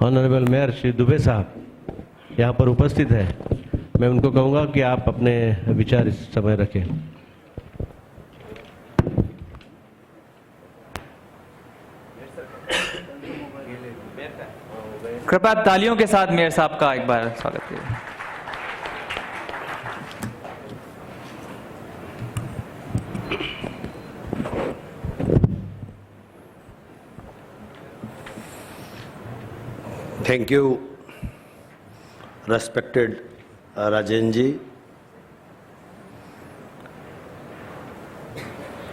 Honourable mayor Shri Dubey साहब यहाँ पर उपस्थित है। मैं उनको कहूँगा कि आप अपने विचार इस समय रखें। कृपया तालियों के साथ मेयर साहब का एक बार स्वागत कीजिए। थैंक यू रेस्पेक्टेड राजेंद्र जी।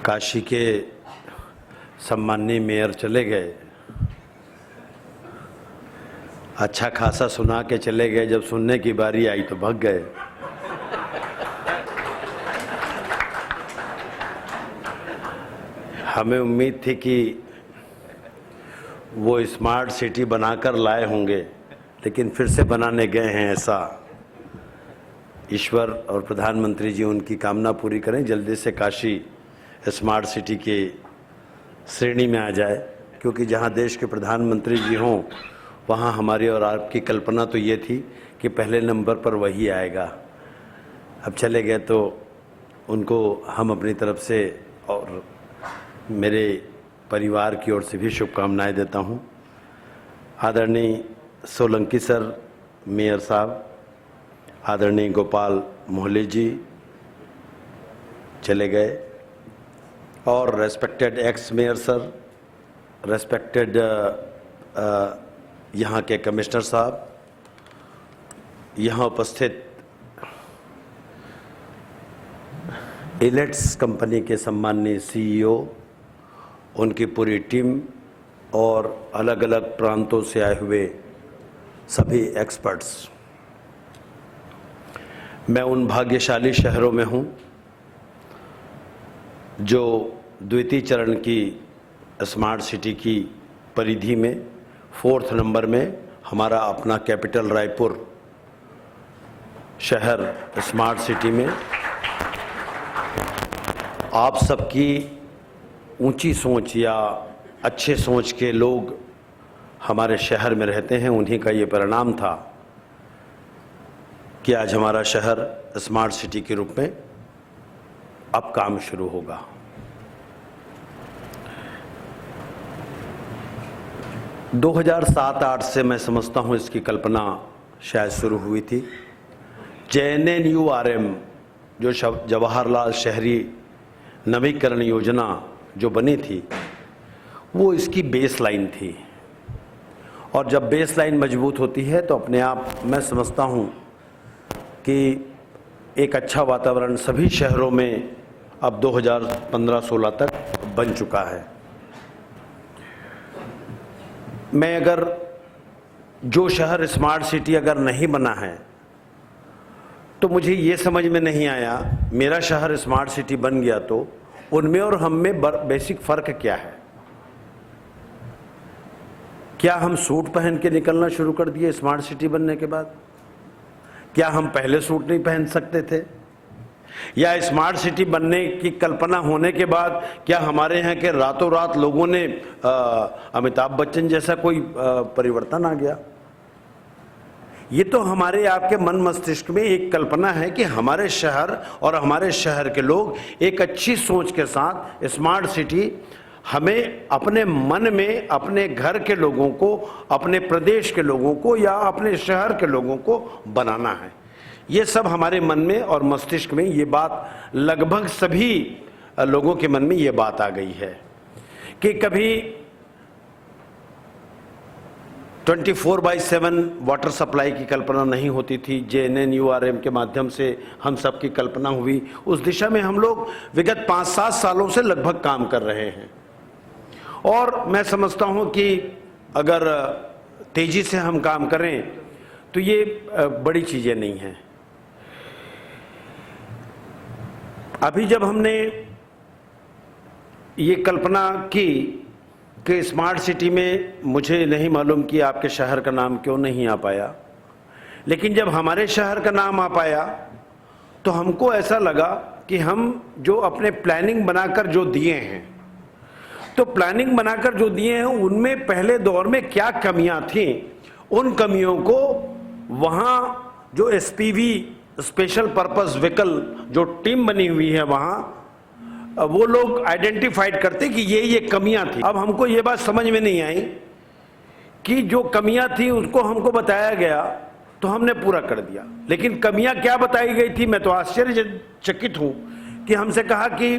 काशी के सम्माननीय मेयर चले गए, अच्छा खासा सुना के चले गए, जब सुनने की बारी आई तो भाग गए। हमें उम्मीद थी कि वो स्मार्ट सिटी बनाकर लाए होंगे, लेकिन फिर से बनाने गए हैं। ऐसा ईश्वर और प्रधानमंत्री जी उनकी कामना पूरी करें, जल्दी से काशी स्मार्ट सिटी के श्रेणी में आ जाए, क्योंकि जहां देश के प्रधानमंत्री जी हों वहां हमारी और आपकी कल्पना तो ये थी कि पहले नंबर पर वही आएगा। अब चले गए तो उनको हम अपनी तरफ से और मेरे परिवार की ओर से भी शुभकामनाएं देता हूं। आदरणीय सोलंकी सर, मेयर साहब, आदरणीय गोपाल मोहल्ले जी चले गए, और respected x mayor sir, respected यहाँ के कमिश्नर साहब, यहाँ उपस्थित इलेट्स कंपनी के सम्माननीय सीईओ, उनकी पूरी टीम और अलग अलग प्रांतों से आए हुए सभी एक्सपर्ट्स। मैं उन भाग्यशाली शहरों में हूँ जो द्वितीय चरण की स्मार्ट सिटी की परिधि में 4th नंबर में हमारा अपना कैपिटल रायपुर शहर स्मार्ट सिटी में आप सबकी ऊंची सोच या अच्छे सोच के लोग हमारे शहर में रहते हैं। उन्हीं का ये परिणाम था कि आज हमारा शहर स्मार्ट सिटी के रूप में अब काम शुरू होगा। दो 2007-8 से मैं समझता हूँ इसकी कल्पना शायद शुरू हुई थी। JNNURM जो जवाहरलाल शहरी नवीकरण योजना जो बनी थी, वो इसकी बेस लाइन थी, और जब बेस लाइन मजबूत होती है तो अपने आप मैं समझता हूँ कि एक अच्छा वातावरण सभी शहरों में अब 2015-16 तक बन चुका है। मैं अगर जो शहर स्मार्ट सिटी अगर नहीं बना है तो मुझे ये समझ में नहीं आया, मेरा शहर स्मार्ट सिटी बन गया तो उनमें और हम में बेसिक फ़र्क क्या है। क्या हम सूट पहन के निकलना शुरू कर दिए स्मार्ट सिटी बनने के बाद? क्या हम पहले सूट नहीं पहन सकते थे? या स्मार्ट सिटी बनने की कल्पना होने के बाद क्या हमारे यहाँ के रातों रात लोगों ने अमिताभ बच्चन जैसा कोई परिवर्तन आ गया? ये तो हमारे आपके मन मस्तिष्क में एक कल्पना है कि हमारे शहर और हमारे शहर के लोग एक अच्छी सोच के साथ स्मार्ट सिटी हमें अपने मन में अपने घर के लोगों को, अपने प्रदेश के लोगों को या अपने शहर के लोगों को बनाना है। ये सब हमारे मन में और मस्तिष्क में ये बात लगभग सभी लोगों के मन में ये बात आ गई है कि कभी 24/7 वाटर सप्लाई की कल्पना नहीं होती थी। JNNURM के माध्यम से हम सब की कल्पना हुई। उस दिशा में हम लोग विगत 5-7 सालों से लगभग काम कर रहे हैं, और मैं समझता हूं कि अगर तेजी से हम काम करें तो ये बड़ी चीजें नहीं हैं। अभी जब हमने ये कल्पना की कि स्मार्ट सिटी में, मुझे नहीं मालूम कि आपके शहर का नाम क्यों नहीं आ पाया, लेकिन जब हमारे शहर का नाम आ पाया तो हमको ऐसा लगा कि हम जो अपने प्लानिंग बनाकर जो दिए हैं, तो प्लानिंग बनाकर जो दिए हैं उनमें पहले दौर में क्या कमियां थीं उन कमियों को वहां जो एसपीवी स्पेशल पर्पस व्हीकल जो टीम बनी हुई है वहां वो लोग आइडेंटिफाइड करते कि ये कमियां थी। अब हमको ये बात समझ में नहीं आई कि जो कमियां थी उसको हमको बताया गया तो हमने पूरा कर दिया, लेकिन कमियां क्या बताई गई थी मैं तो आश्चर्यचकित हूं कि हमसे कहा कि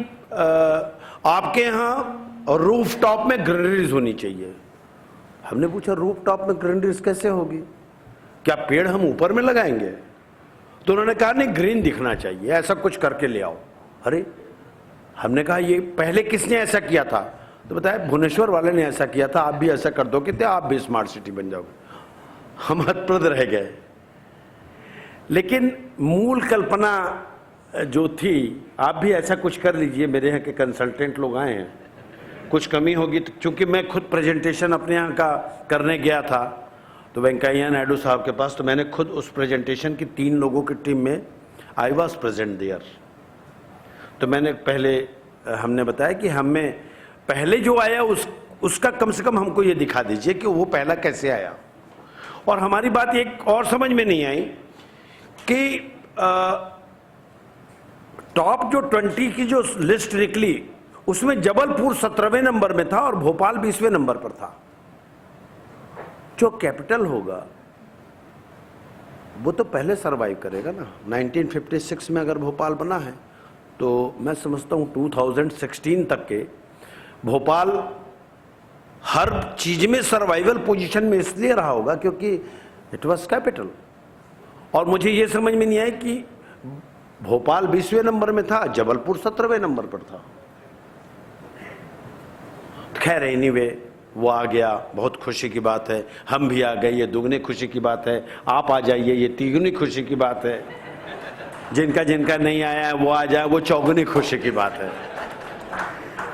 आपके यहाँ रूफ टॉप में ग्रीनरीज होनी चाहिए। हमने पूछा रूफ टॉप में ग्रीनरीज कैसे होगी, क्या पेड़ हम ऊपर में लगाएंगे? तो उन्होंने कहा नहीं, ग्रीन दिखना चाहिए, ऐसा कुछ करके ले आओ। अरे हमने कहा ये पहले किसने ऐसा किया था? तो बताया भुवनेश्वर वाले ने ऐसा किया था, आप भी ऐसा कर दोगे तो आप भी स्मार्ट सिटी बन जाओगे। हम हतप्रद रह गए, लेकिन मूल कल्पना जो थी, आप भी ऐसा कुछ कर लीजिए, मेरे यहाँ के कंसल्टेंट लोग आए हैं, कुछ कमी होगी तो, चूंकि मैं खुद प्रेजेंटेशन अपने यहाँ का करने गया था तो वेंकैया नायडू साहब के पास, तो मैंने खुद उस प्रेजेंटेशन की 3 लोगों की टीम में आई वॉज प्रेजेंट देयर। तो मैंने पहले हमने बताया कि हमें पहले जो आया उसका कम से कम हमको ये दिखा दीजिए कि वो पहला कैसे आया। और हमारी बात एक और समझ में नहीं आई कि टॉप जो 20 की जो लिस्ट निकली उसमें जबलपुर 17वें नंबर में था और भोपाल 20वें नंबर पर था। जो कैपिटल होगा वो तो पहले सरवाइव करेगा ना। 1956 में अगर भोपाल बना है तो मैं समझता हूँ 2016 तक के भोपाल हर चीज में सर्वाइवल पोजीशन में इसलिए रहा होगा क्योंकि इट वाज कैपिटल। और मुझे ये समझ में नहीं आया कि भोपाल 20वें नंबर में था, जबलपुर 17वें नंबर पर था। खैर एनीवे वो आ गया, बहुत खुशी की बात है। हम भी आ गए, ये दुगनी खुशी की बात है। आप आ जाइए, ये तिगुनी खुशी की बात है। जिनका जिनका नहीं आया है वो आ जाए, वो चौगुनी खुशी की बात है।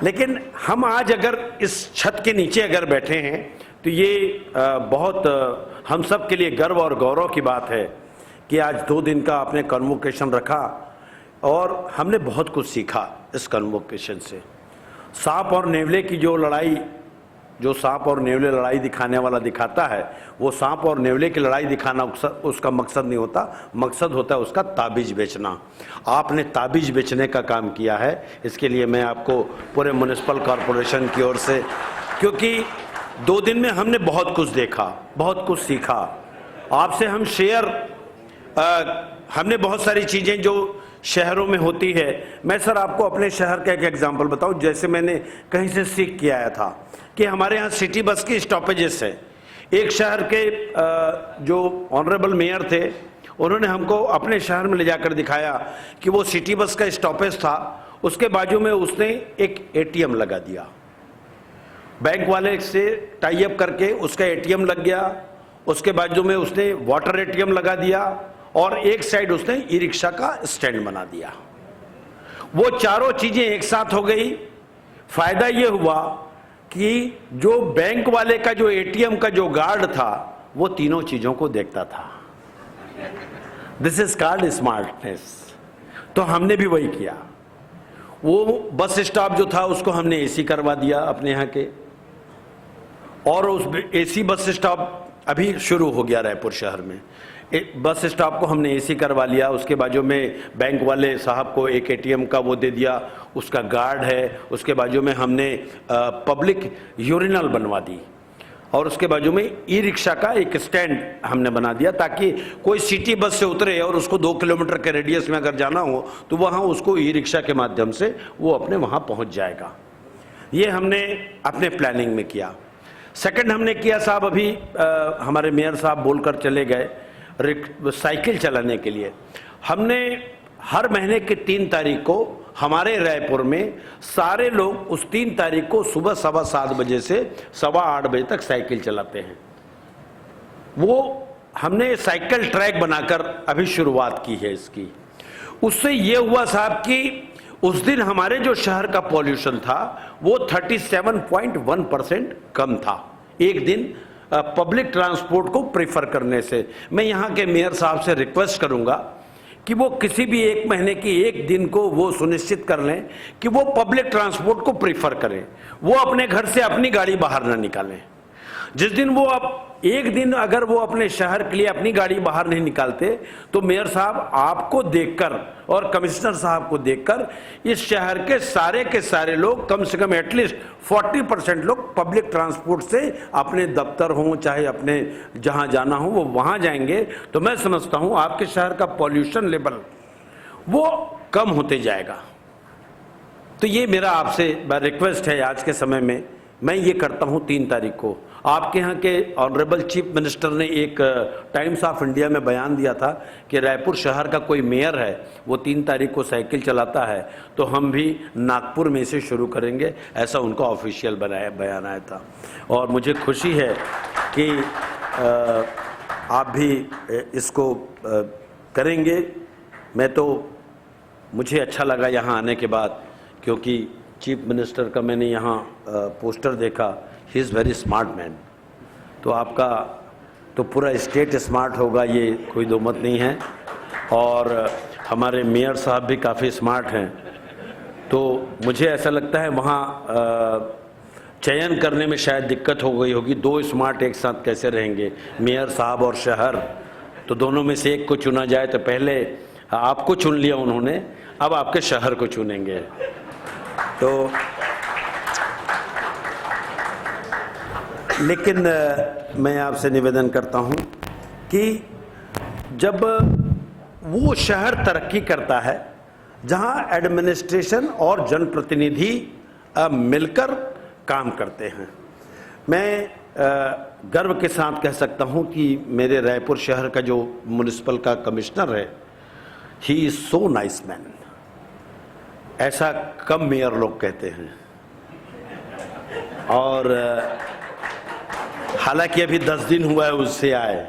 लेकिन हम आज अगर इस छत के नीचे अगर बैठे हैं तो ये बहुत हम सब के लिए गर्व और गौरव की बात है कि आज 2 दिन का आपने कन्वोकेशन रखा और हमने बहुत कुछ सीखा इस कन्वोकेशन से। सांप और नेवले की जो लड़ाई, जो सांप और नेवले लड़ाई दिखाने वाला दिखाता है, वो सांप और नेवले की लड़ाई दिखाना उसका मकसद नहीं होता। मकसद होता है उसका ताबीज बेचना। आपने ताबीज बेचने का काम किया है, इसके लिए मैं आपको पूरे म्युनिसिपल कॉरपोरेशन की ओर से, क्योंकि 2 दिन में हमने बहुत कुछ देखा, बहुत कुछ सीखा आपसे। हम हमने बहुत सारी चीज़ें जो शहरों में होती है, मैं सर आपको अपने शहर का एक एग्जाम्पल बताऊं। जैसे मैंने कहीं से सीख के आया था कि हमारे यहाँ सिटी बस की स्टॉपेजेस है। एक शहर के जो ऑनरेबल मेयर थे, उन्होंने हमको अपने शहर में ले जाकर दिखाया कि वो सिटी बस का स्टॉपेज था, उसके बाजू में उसने एक एटीएम लगा दिया। बैंक वाले से टाई अप करके उसका एटीएम लग गया, उसके बाजू में उसने वाटर एटीएम लगा दिया और एक साइड उसने ई रिक्शा का स्टैंड बना दिया। वो चारों चीजें एक साथ हो गई। फायदा ये हुआ कि जो बैंक वाले का जो एटीएम का जो गार्ड था वो तीनों चीजों को देखता था। This is called smartness. तो हमने भी वही किया। वो बस स्टॉप जो था उसको हमने एसी करवा दिया अपने यहाँ के, और उस एसी बस स्टॉप अभी शुरू हो गया रायपुर शहर में। बस स्टॉप को हमने एसी करवा लिया। उसके बाजू में बैंक वाले साहब को एक एटीएम का वो दे दिया, उसका गार्ड है। उसके बाजू में हमने पब्लिक यूरिनल बनवा दी और उसके बाजू में ई रिक्शा का एक स्टैंड हमने बना दिया, ताकि कोई सिटी बस से उतरे और उसको 2 किलोमीटर के रेडियस में अगर जाना हो तो वहाँ उसको ई रिक्शा के माध्यम से वो अपने वहाँ पहुँच जाएगा। ये हमने अपने प्लानिंग में किया। सेकंड हमने किया साहब, अभी हमारे मेयर साहब बोलकर चले गए, साइकिल चलाने के लिए हमने हर महीने की 3 तारीख को हमारे रायपुर में सारे लोग उस 3 तारीख को सुबह 7:15 बजे से 8:15 बजे तक साइकिल चलाते हैं। वो हमने साइकिल ट्रैक बनाकर अभी शुरुआत की है इसकी। उससे ये हुआ साहब कि उस दिन हमारे जो शहर का पॉल्यूशन था वो 37.1% कम था एक दिन पब्लिक ट्रांसपोर्ट को प्रेफर करने से। मैं यहाँ के मेयर साहब से रिक्वेस्ट करूंगा कि वो किसी भी एक महीने की एक दिन को वो सुनिश्चित कर लें कि वो पब्लिक ट्रांसपोर्ट को प्रेफर करें, वो अपने घर से अपनी गाड़ी बाहर ना निकालें। जिस दिन वो अब एक दिन अगर वो अपने शहर के लिए अपनी गाड़ी बाहर नहीं निकालते तो मेयर साहब आपको देखकर और कमिश्नर साहब को देखकर इस शहर के सारे लोग कम से कम एटलीस्ट 40% लोग पब्लिक ट्रांसपोर्ट से अपने दफ्तर हों चाहे अपने जहां जाना हो वो वहां जाएंगे। तो मैं समझता हूं आपके शहर का पॉल्यूशन लेवल वो कम होते जाएगा। तो ये मेरा आपसे रिक्वेस्ट है आज के समय में, मैं ये करता हूं 3 तारीख को। आपके यहाँ के ऑनरेबल चीफ मिनिस्टर ने एक टाइम्स ऑफ इंडिया में बयान दिया था कि रायपुर शहर का कोई मेयर है वो 3 तारीख को साइकिल चलाता है, तो हम भी नागपुर में से शुरू करेंगे, ऐसा उनका ऑफिशियल बयान आया था। और मुझे खुशी है कि आप भी इसको करेंगे। मैं तो मुझे अच्छा लगा यहाँ आने के बाद, क्योंकि चीफ मिनिस्टर का मैंने यहाँ पोस्टर देखा, he is very smart man. तो आपका तो पूरा स्टेट स्मार्ट होगा, ये कोई दो मत नहीं है। और हमारे मेयर साहब भी काफ़ी स्मार्ट हैं। तो मुझे ऐसा लगता है वहाँ चयन करने में शायद दिक्कत हो गई होगी, 2 स्मार्ट एक साथ कैसे रहेंगे, मेयर साहब और शहर। तो दोनों में से एक को चुना जाए। तो पहले आपको चुन लिया उन्होंने, अब आपके शहर को चुनेंगे। तो लेकिन मैं आपसे निवेदन करता हूं कि जब वो शहर तरक्की करता है जहां एडमिनिस्ट्रेशन और जनप्रतिनिधि मिलकर काम करते हैं, मैं गर्व के साथ कह सकता हूं कि मेरे रायपुर शहर का जो म्युनिसिपल का कमिश्नर है, he is so nice man. ऐसा कम मेयर लोग कहते हैं। और हालांकि अभी 10 दिन हुआ है उससे आए,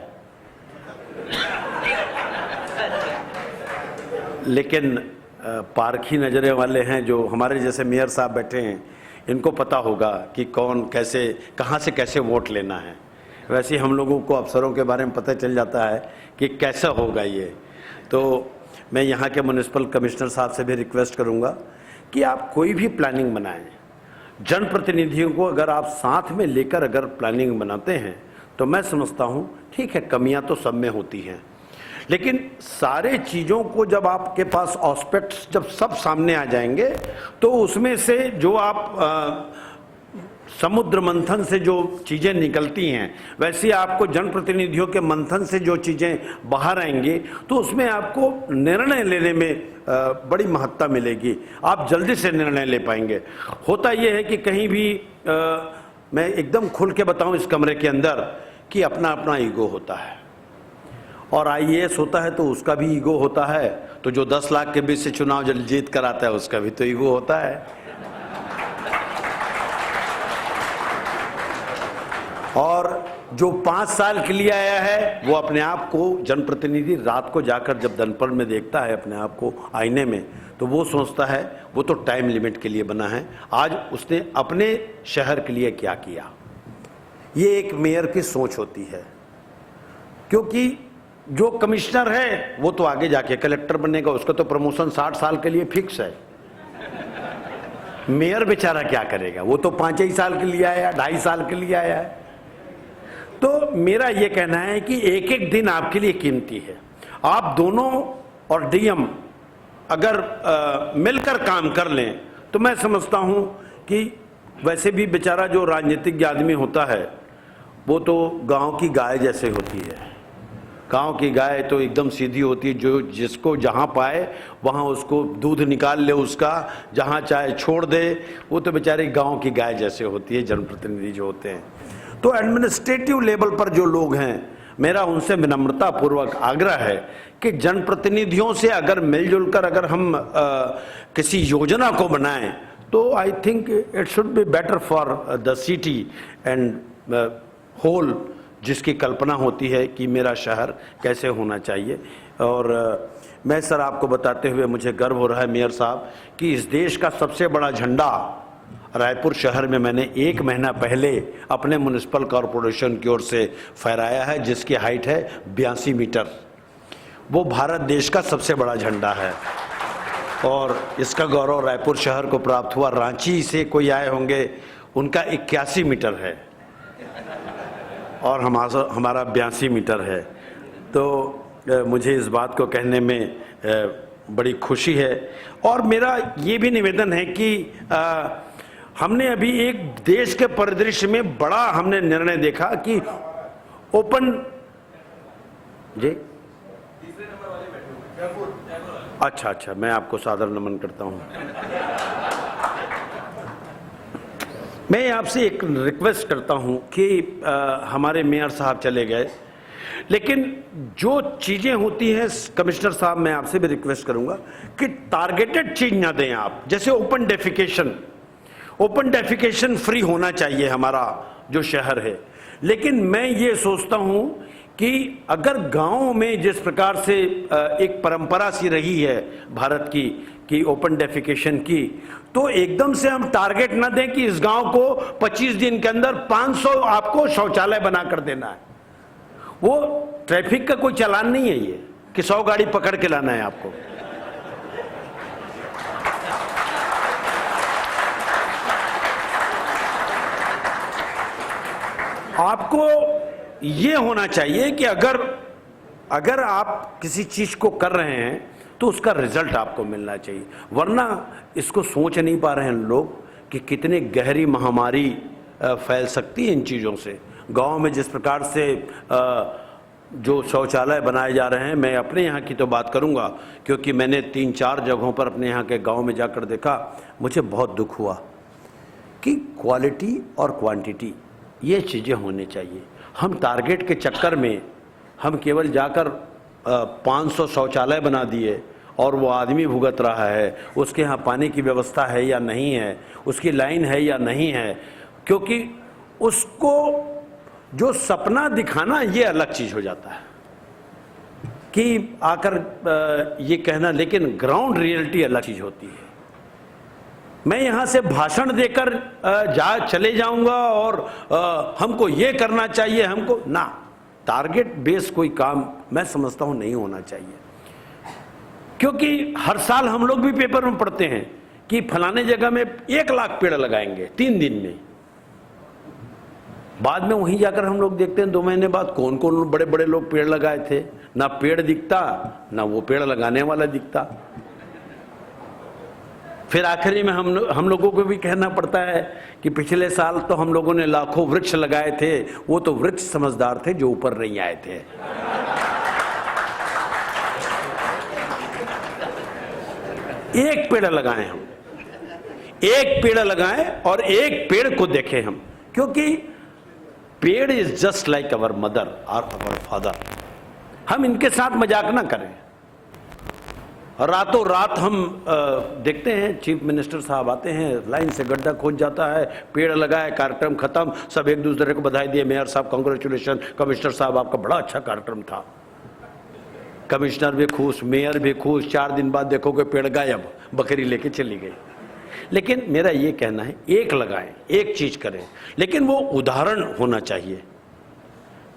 लेकिन पारखी नज़रें वाले हैं जो हमारे जैसे मेयर साहब बैठे हैं, इनको पता होगा कि कौन कैसे कहाँ से कैसे वोट लेना है। वैसे हम लोगों को अफसरों के बारे में पता चल जाता है कि कैसा होगा ये। तो मैं यहाँ के म्युनिसिपल कमिश्नर साहब से भी रिक्वेस्ट करूँगा कि आप कोई भी प्लानिंग बनाएं, जनप्रतिनिधियों को अगर आप साथ में लेकर अगर प्लानिंग बनाते हैं तो मैं समझता हूँ ठीक है, कमियाँ तो सब में होती हैं, लेकिन सारे चीज़ों को जब आपके पास ऑस्पेक्ट्स जब सब सामने आ जाएंगे तो उसमें से जो आप समुद्र मंथन से जो चीज़ें निकलती हैं, वैसे आपको जनप्रतिनिधियों के मंथन से जो चीज़ें बाहर आएंगी तो उसमें आपको निर्णय लेने में बड़ी महत्ता मिलेगी, आप जल्दी से निर्णय ले पाएंगे। होता यह है कि कहीं भी मैं एकदम खुल के बताऊं इस कमरे के अंदर कि अपना अपना ईगो होता है, और आईएएस होता है तो उसका भी ईगो होता है, तो जो 10 लाख के बीच से चुनाव जीत कर आता है उसका भी तो ईगो होता है। और जो 5 साल के लिए आया है वो अपने आप को जनप्रतिनिधि रात को जाकर जब दर्पण में देखता है अपने आप को आईने में, तो वो सोचता है वो तो टाइम लिमिट के लिए बना है, आज उसने अपने शहर के लिए क्या किया। ये एक मेयर की सोच होती है, क्योंकि जो कमिश्नर है वो तो आगे जाके कलेक्टर बनेगा, उसका तो प्रमोशन 60 साल के लिए फिक्स है। मेयर बेचारा क्या करेगा, वो तो 5 ही साल के लिए आया, 2.5 साल के लिए आया है। तो मेरा ये कहना है कि एक एक दिन आपके लिए कीमती है। आप दोनों और डीएम अगर मिलकर काम कर लें तो मैं समझता हूं कि वैसे भी बेचारा जो राजनीतिक आदमी होता है वो तो गांव की गाय जैसे होती है। गांव की गाय तो एकदम सीधी होती है, जो जिसको जहां पाए वहां उसको दूध निकाल ले, उसका जहां चाहे छोड़ दे। वो तो बेचारे गांव की गाय जैसे होती है जनप्रतिनिधि जो होते हैं। तो एडमिनिस्ट्रेटिव लेवल पर जो लोग हैं, मेरा उनसे विनम्रता पूर्वक आग्रह है कि जनप्रतिनिधियों से अगर मिलजुल कर अगर हम किसी योजना को बनाएं तो I think it should be better for the city and whole, जिसकी कल्पना होती है कि मेरा शहर कैसे होना चाहिए। और मैं सर आपको बताते हुए मुझे गर्व हो रहा है मेयर साहब कि इस देश का सबसे बड़ा झंडा रायपुर शहर में मैंने 1 महीना पहले अपने म्युनिसिपल कॉरपोरेशन की ओर से फहराया है, जिसकी हाइट है 82 मीटर। वो भारत देश का सबसे बड़ा झंडा है और इसका गौरव रायपुर शहर को प्राप्त हुआ। रांची से कोई आए होंगे, उनका 81 मीटर है। और हमारा 82 मीटर है। तो मुझे इस बात को कहने में बड़ी खुशी है। और मेरा ये भी निवेदन है कि हमने अभी एक देश के परिदृश्य में बड़ा हमने निर्णय देखा कि ओपन जी अच्छा, मैं आपको सादर नमन करता हूं। मैं आपसे एक रिक्वेस्ट करता हूं कि हमारे मेयर साहब चले गए, लेकिन जो चीजें होती हैं कमिश्नर साहब, मैं आपसे भी रिक्वेस्ट करूंगा कि टारगेटेड चीज ना दें आप। जैसे ओपन डेफिकेशन फ्री होना चाहिए हमारा जो शहर है। लेकिन मैं ये सोचता हूं कि अगर गांवों में जिस प्रकार से एक परंपरा सी रही है भारत की कि ओपन डेफिकेशन की, तो एकदम से हम टारगेट ना दें कि इस गांव को 25 दिन के अंदर 500 आपको शौचालय बना कर देना है। वो ट्रैफिक का कोई चालान नहीं है ये कि 100 गाड़ी पकड़ के लाना है आपको। आपको ये होना चाहिए कि अगर आप किसी चीज को कर रहे हैं तो उसका रिजल्ट आपको मिलना चाहिए। वरना इसको सोच नहीं पा रहे हैं लोग कि कितनी गहरी महामारी फैल सकती है इन चीजों से। गांव में जिस प्रकार से जो शौचालय बनाए जा रहे हैं, मैं अपने यहाँ की तो बात करूँगा क्योंकि मैंने 3-4 जगहों पर अपने यहाँ के गांव में जाकर देखा, मुझे बहुत दुख हुआ कि क्वालिटी और क्वांटिटी ये चीज़ें होनी चाहिए। हम टारगेट के चक्कर में हम केवल जाकर 500 शौचालय बना दिए और वो आदमी भुगत रहा है, उसके यहाँ पानी की व्यवस्था है या नहीं है, उसकी लाइन है या नहीं है, क्योंकि उसको जो सपना दिखाना ये अलग चीज हो जाता है कि आकर ये कहना, लेकिन ग्राउंड रियलिटी अलग चीज होती है। मैं यहां से भाषण देकर चले जाऊंगा और हमको ये करना चाहिए, हमको ना, टारगेट बेस कोई काम मैं समझता हूं नहीं होना चाहिए। क्योंकि हर साल हम लोग भी पेपर में पढ़ते हैं कि फलाने जगह में 1 लाख पेड़ लगाएंगे 3 दिन में। बाद में वहीं जाकर हम लोग देखते हैं 2 महीने बाद कौन कौन बड़े बड़े लोग पेड़ लगाए थे, ना पेड़ दिखता ना वो पेड़ लगाने वाला दिखता। फिर आखिरी में हम लोगों को भी कहना पड़ता है कि पिछले साल तो हम लोगों ने लाखों वृक्ष लगाए थे, वो तो वृक्ष समझदार थे जो ऊपर नहीं आए थे। एक पेड़ लगाएं हम, एक पेड़ लगाएं और एक पेड़ को देखें हम, क्योंकि पेड़ is just like our mother और अवर फादर। हम इनके साथ मजाक ना करें। रातों रात हम देखते हैं चीफ मिनिस्टर साहब आते हैं, लाइन से गड्ढा खोद जाता है, पेड़ लगाए, कार्यक्रम खत्म, सब एक दूसरे को बधाई दिए, मेयर साहब कांग्रेचुलेशन, कमिश्नर साहब आपका बड़ा अच्छा कार्यक्रम था। कमिश्नर भी खुश, मेयर भी खुश, 4 दिन बाद देखोगे पेड़ गायब, बकरी लेके चली गई। लेकिन मेरा ये कहना है, एक लगाएं, एक चीज करें, लेकिन वो उदाहरण होना चाहिए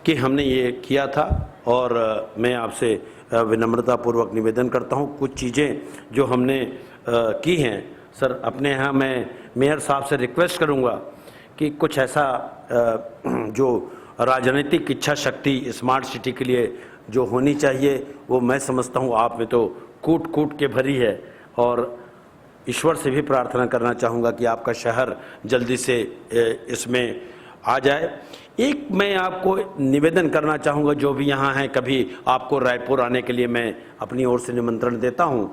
कि हमने ये किया था। और मैं आपसे विनम्रता पूर्वक निवेदन करता हूँ, कुछ चीज़ें जो हमने की हैं सर, अपने यहाँ मैं मेयर साहब से रिक्वेस्ट करूँगा कि कुछ ऐसा जो राजनीतिक इच्छा शक्ति स्मार्ट सिटी के लिए जो होनी चाहिए, वो मैं समझता हूँ आप में तो कूट कूट के भरी है। और ईश्वर से भी प्रार्थना करना चाहूँगा कि आपका शहर जल्दी से इसमें आ जाए। एक मैं आपको निवेदन करना चाहूँगा, जो भी यहाँ हैं, कभी आपको रायपुर आने के लिए मैं अपनी ओर से निमंत्रण देता हूँ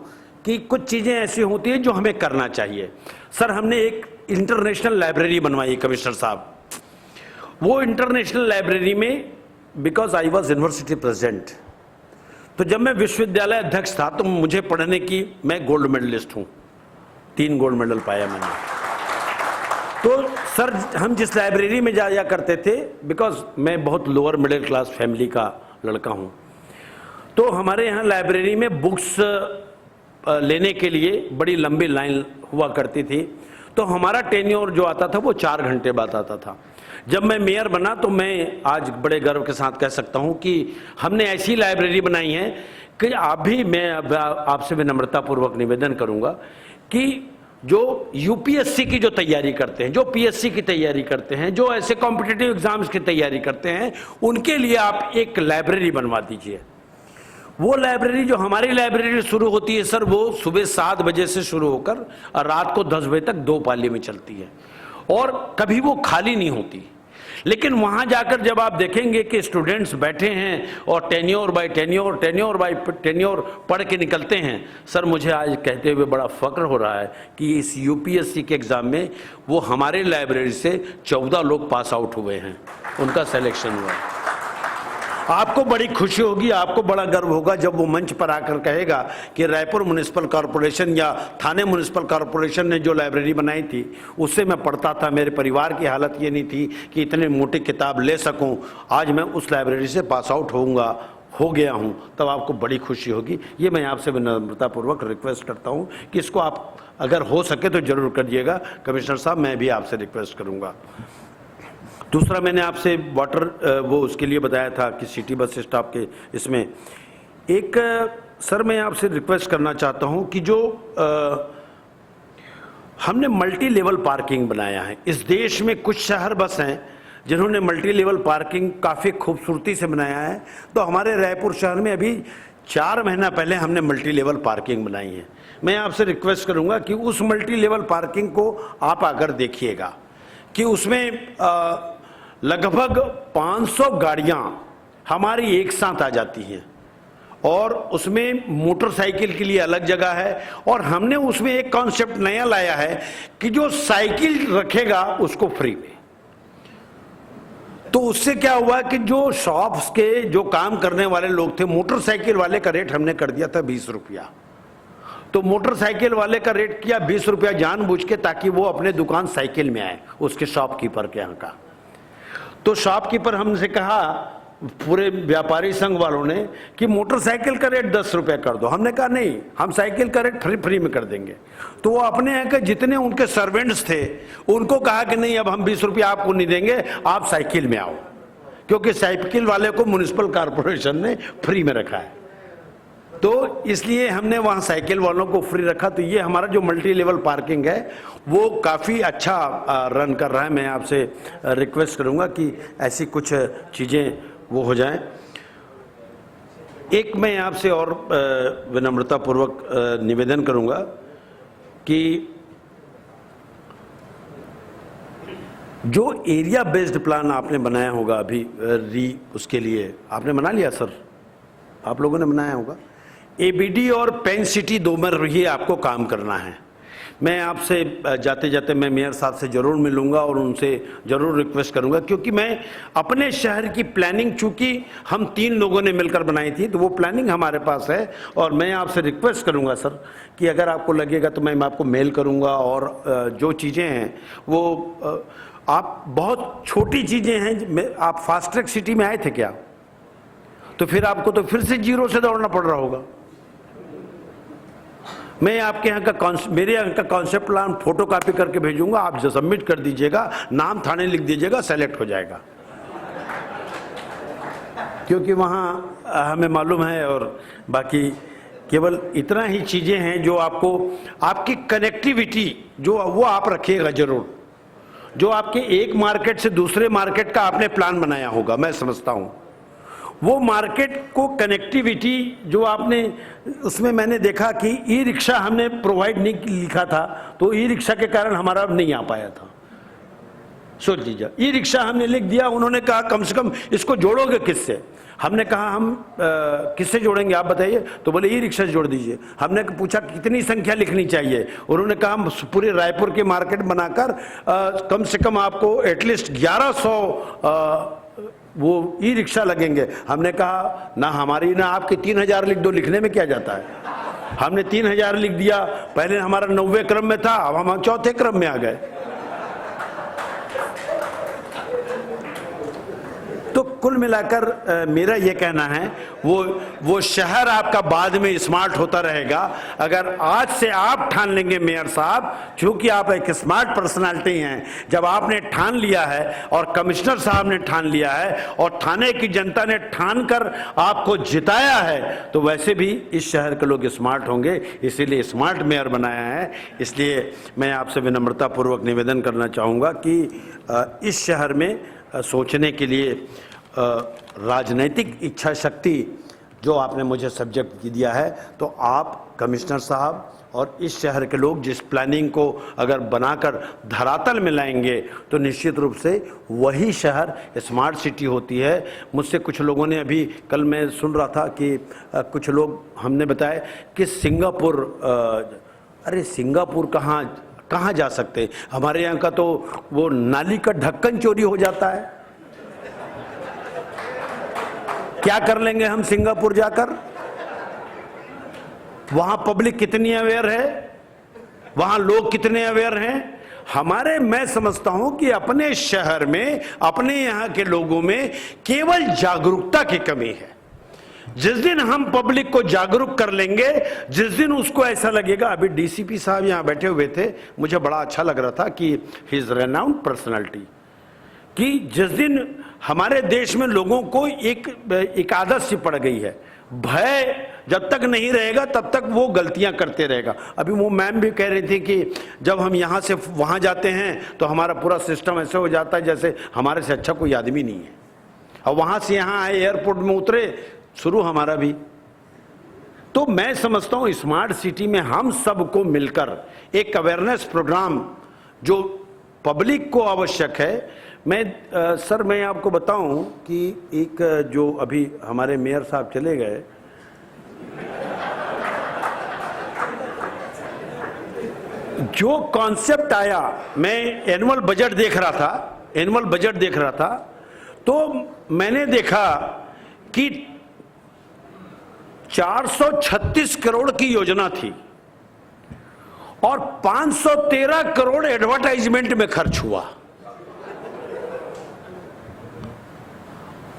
कि कुछ चीज़ें ऐसी होती हैं जो हमें करना चाहिए। सर, हमने एक इंटरनेशनल लाइब्रेरी बनवाई कमिश्नर साहब। वो इंटरनेशनल लाइब्रेरी में, because I was university president, तो जब मैं विश्वविद्यालय अध्यक्ष था तो मुझे पढ़ने की, मैं गोल्ड मेडलिस्ट हूँ, 3 गोल्ड मेडल पाया मैंने। तो सर, हम जिस लाइब्रेरी में जाया करते थे, बिकॉज मैं बहुत लोअर मिडिल क्लास फैमिली का लड़का हूँ, तो हमारे यहाँ लाइब्रेरी में बुक्स लेने के लिए बड़ी लंबी लाइन हुआ करती थी। तो हमारा टेन्योर जो आता था वो 4 घंटे बाद आता था। जब मैं मेयर बना तो मैं आज बड़े गर्व के साथ कह सकता हूँ कि हमने ऐसी लाइब्रेरी बनाई है कि आप भी, मैं आपसे विनम्रतापूर्वक निवेदन करूँगा कि जो यूपीएससी की जो तैयारी करते हैं, जो पीएससी की तैयारी करते हैं, जो ऐसे कॉम्पिटिटिव एग्जाम्स की तैयारी करते हैं, उनके लिए आप एक लाइब्रेरी बनवा दीजिए। वो लाइब्रेरी जो हमारी लाइब्रेरी शुरू होती है सर, वो सुबह 7 बजे से शुरू होकर रात को 10 बजे तक 2 पाली में चलती है और कभी वो खाली नहीं होती। लेकिन वहां जाकर जब आप देखेंगे कि स्टूडेंट्स बैठे हैं और टेन्योर बाय टेन्योर पढ़ के निकलते हैं, सर मुझे आज कहते हुए बड़ा फक्र हो रहा है कि इस यूपीएससी के एग्जाम में वो हमारे लाइब्रेरी से 14 लोग पास आउट हुए हैं, उनका सिलेक्शन हुआ है। आपको बड़ी खुशी होगी, आपको बड़ा गर्व होगा जब वो मंच पर आकर कहेगा कि रायपुर म्युनिसिपल कॉरपोरेशन या थाने म्युनिसिपल कॉरपोरेशन ने जो लाइब्रेरी बनाई थी उससे मैं पढ़ता था, मेरे परिवार की हालत ये नहीं थी कि इतने मोटी किताब ले सकूं, आज मैं उस लाइब्रेरी से पास आउट हो गया हूं। तब आपको बड़ी खुशी होगी। ये मैं आपसे विनम्रतापूर्वक रिक्वेस्ट करता हूं कि इसको आप अगर हो सके तो जरूर करिएगा। कमिश्नर साहब, मैं भी आपसे रिक्वेस्ट करूंगा। दूसरा, मैंने आपसे वाटर वो उसके लिए बताया था कि सिटी बस स्टॉप के इसमें एक सर मैं आपसे रिक्वेस्ट करना चाहता हूं कि जो हमने मल्टी लेवल पार्किंग बनाया है, इस देश में कुछ शहर बस हैं जिन्होंने मल्टी लेवल पार्किंग काफ़ी खूबसूरती से बनाया है। तो हमारे रायपुर शहर में अभी 4 महीना पहले हमने मल्टी लेवल पार्किंग बनाई है। मैं आपसे रिक्वेस्ट करूंगा कि उस मल्टी लेवल पार्किंग को आप अगर देखिएगा कि उसमें लगभग 500 गाड़ियां हमारी एक साथ आ जाती हैं और उसमें मोटरसाइकिल के लिए अलग जगह है और हमने उसमें एक कॉन्सेप्ट नया लाया है कि जो साइकिल रखेगा उसको फ्री में। तो उससे क्या हुआ कि जो शॉप्स के जो काम करने वाले लोग थे, मोटरसाइकिल वाले का रेट हमने कर दिया था 20 रुपया। तो मोटरसाइकिल वाले का रेट किया 20 रुपया जानबूझ के, ताकि वो अपने दुकान साइकिल में आए उसके शॉपकीपर के यहाँ का। तो शॉपकीपर हमसे कहा, पूरे व्यापारी संघ वालों ने, कि मोटरसाइकिल का रेट 10 रुपये कर दो। हमने कहा नहीं, हम साइकिल का रेट फ्री में कर देंगे। तो वो अपने यहाँ के जितने उनके सर्वेंट्स थे उनको कहा कि नहीं, अब हम 20 रुपया आपको नहीं देंगे, आप साइकिल में आओ, क्योंकि साइकिल वाले को म्युनिसिपल कॉरपोरेशन ने फ्री में रखा है। तो इसलिए हमने वहाँ साइकिल वालों को फ्री रखा। तो ये हमारा जो मल्टी लेवल पार्किंग है वो काफ़ी अच्छा रन कर रहा है। मैं आपसे रिक्वेस्ट करूँगा कि ऐसी कुछ चीज़ें वो हो जाएं। एक मैं आपसे और विनम्रतापूर्वक निवेदन करूँगा कि जो एरिया बेस्ड प्लान आपने बनाया होगा अभी उसके लिए आपने बना लिया सर, आप लोगों ने बनाया होगा। एबीडी और पेन सिटी दो में ही आपको काम करना है। मैं आपसे जाते जाते मैं मेयर साहब से ज़रूर मिलूंगा और उनसे ज़रूर रिक्वेस्ट करूंगा, क्योंकि मैं अपने शहर की प्लानिंग, चूंकि हम 3 लोगों ने मिलकर बनाई थी, तो वो प्लानिंग हमारे पास है। और मैं आपसे रिक्वेस्ट करूंगा सर कि अगर आपको लगेगा तो मैं आपको मेल करूंगा और जो चीज़ें हैं वो आप बहुत छोटी चीज़ें हैं। आप फास्ट ट्रैक सिटी में आए थे क्या? तो फिर आपको तो फिर से 0 से दौड़ना पड़ रहा होगा। मैं आपके यहाँ का मेरे यहाँ का कॉन्सेप्ट प्लान फोटो कॉपी करके भेजूंगा, आप जो सबमिट कर दीजिएगा, नाम थाने लिख दीजिएगा, सेलेक्ट हो जाएगा। क्योंकि वहाँ हमें मालूम है। और बाकी केवल इतना ही चीज़ें हैं जो आपको, आपकी कनेक्टिविटी जो वो आप रखिएगा जरूर। जो आपके एक मार्केट से दूसरे मार्केट का आपने प्लान बनाया होगा, मैं समझता हूँ वो मार्केट को कनेक्टिविटी जो आपने, उसमें मैंने देखा कि ई रिक्शा हमने प्रोवाइड नहीं लिखा था, तो ई रिक्शा के कारण हमारा नहीं आ पाया था। सोच लीजिए, ई रिक्शा हमने लिख दिया, उन्होंने कहा कम से कम इसको जोड़ोगे किससे? हमने कहा हम किससे जोड़ेंगे आप बताइए? तो बोले ई रिक्शा से जोड़ दीजिए। हमने पूछा कितनी संख्या लिखनी चाहिए? उन्होंने कहा हम पूरे रायपुर के मार्केट बनाकर कम से कम आपको एटलीस्ट 1100 वो ई रिक्शा लगेंगे। हमने कहा ना हमारी ना आपके 3000 लिख दो, लिखने में क्या जाता है। हमने 3000 लिख दिया। पहले हमारा 90वें क्रम में था, अब हम 4थे क्रम में आ गए। तो कुल मिलाकर मेरा ये कहना है, वो शहर आपका बाद में स्मार्ट होता रहेगा। अगर आज से आप ठान लेंगे मेयर साहब, क्योंकि आप एक स्मार्ट पर्सनालिटी हैं, जब आपने ठान लिया है और कमिश्नर साहब ने ठान लिया है और थाने की जनता ने ठान कर आपको जिताया है, तो वैसे भी इस शहर के लोग स्मार्ट होंगे, इसीलिए स्मार्ट मेयर बनाया है। इसलिए मैं आपसे विनम्रता पूर्वक निवेदन करना चाहूँगा कि इस शहर में सोचने के लिए राजनीतिक इच्छा शक्ति जो आपने मुझे सब्जेक्ट दिया है, तो आप कमिश्नर साहब और इस शहर के लोग जिस प्लानिंग को अगर बनाकर धरातल में लाएंगे तो निश्चित रूप से वही शहर स्मार्ट सिटी होती है। मुझसे कुछ लोगों ने अभी कल मैं सुन रहा था कि कुछ लोग हमने बताया कि सिंगापुर, अरे सिंगापुर कहाँ जा सकते हैं? हमारे यहाँ का तो वो नाली का ढक्कन चोरी हो जाता है। क्या कर लेंगे हम सिंगापुर जाकर? वहां पब्लिक कितनी अवेयर है, वहां लोग कितने अवेयर हैं। मैं समझता हूं कि अपने शहर में, अपने यहां के लोगों में केवल जागरूकता की कमी है। जिस दिन हम पब्लिक को जागरूक कर लेंगे, जिस दिन उसको ऐसा लगेगा, अभी डीसीपी साहब यहां बैठे हुए थे, मुझे बड़ा अच्छा लग रहा था कि ही इज रेनाउंड पर्सनालिटी, कि जिस दिन हमारे देश में लोगों को एक आदत सी पड़ गई है, भय जब तक नहीं रहेगा तब तक वो गलतियां करते रहेगा। अभी वो मैम भी कह रही थी कि जब हम यहाँ से वहाँ जाते हैं तो हमारा पूरा सिस्टम ऐसे हो जाता है जैसे हमारे से अच्छा कोई आदमी नहीं है, और वहाँ से यहाँ आए, एयरपोर्ट में उतरे, शुरू हमारा भी। तो मैं समझता हूँ स्मार्ट सिटी में हम सबको मिलकर एक अवेयरनेस प्रोग्राम जो पब्लिक को आवश्यक है। सर मैं आपको बताऊं कि एक जो अभी हमारे मेयर साहब चले गए, जो कॉन्सेप्ट आया, मैं एनुअल बजट देख रहा था, तो मैंने देखा कि 436 करोड़ की योजना थी और 513 करोड़ एडवर्टाइजमेंट में खर्च हुआ।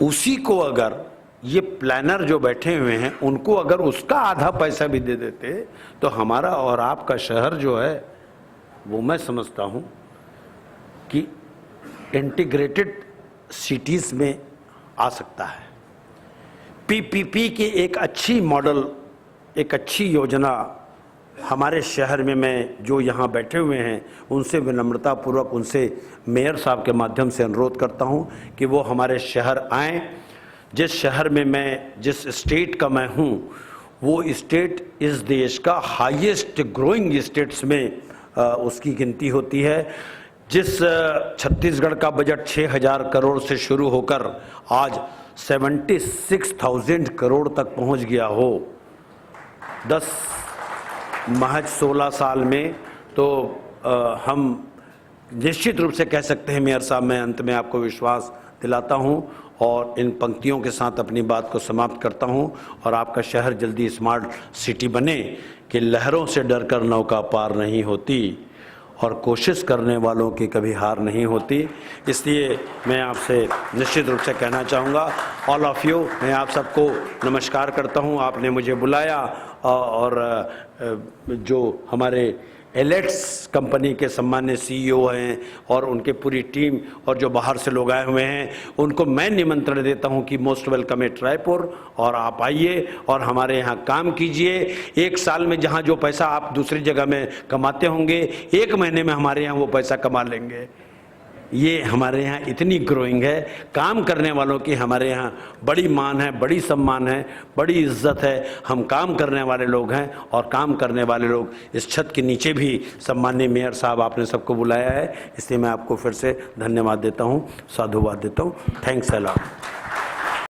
उसी को अगर ये प्लानर जो बैठे हुए हैं उनको अगर उसका आधा पैसा भी दे देते तो हमारा और आपका शहर जो है वो मैं समझता हूं कि इंटीग्रेटेड सिटीज में आ सकता है। पीपीपी की एक अच्छी मॉडल, एक अच्छी योजना हमारे शहर में, मैं जो यहाँ बैठे हुए हैं उनसे विनम्रता पूर्वक उनसे मेयर साहब के माध्यम से अनुरोध करता हूँ कि वो हमारे शहर आएँ। जिस शहर में मैं, जिस स्टेट का मैं हूँ, वो स्टेट इस देश का हाईएस्ट ग्रोइंग स्टेट्स में उसकी गिनती होती है। जिस छत्तीसगढ़ का बजट 6,000 करोड़ से शुरू होकर आज 76,000 करोड़ तक पहुँच गया हो, महज 16 साल में, तो हम निश्चित रूप से कह सकते हैं मेयर साहब, मैं अंत में आपको विश्वास दिलाता हूं और इन पंक्तियों के साथ अपनी बात को समाप्त करता हूं, और आपका शहर जल्दी स्मार्ट सिटी बने कि लहरों से डरकर नौका पार नहीं होती और कोशिश करने वालों की कभी हार नहीं होती। इसलिए मैं आपसे निश्चित रूप से कहना चाहूँगा, ऑल ऑफ यू, मैं आप सबको नमस्कार करता हूँ। आपने मुझे बुलाया और जो हमारे एलेट्स कंपनी के सम्मान्य सीईओ हैं और उनके पूरी टीम और जो बाहर से लोग आए हुए हैं, उनको मैं निमंत्रण देता हूं कि मोस्ट वेलकम एट रायपुर, और आप आइए और हमारे यहाँ काम कीजिए। एक साल में जहाँ जो पैसा आप दूसरी जगह में कमाते होंगे, 1 महीने में हमारे यहाँ वो पैसा कमा लेंगे। ये हमारे यहाँ इतनी ग्रोइंग है, काम करने वालों की हमारे यहाँ बड़ी मान है, बड़ी सम्मान है, बड़ी इज्जत है। हम काम करने वाले लोग हैं और काम करने वाले लोग इस छत के नीचे भी। सम्माननीय मेयर साहब, आपने सबको बुलाया है, इसलिए मैं आपको फिर से धन्यवाद देता हूँ, साधुवाद देता हूँ। Thanks a lot.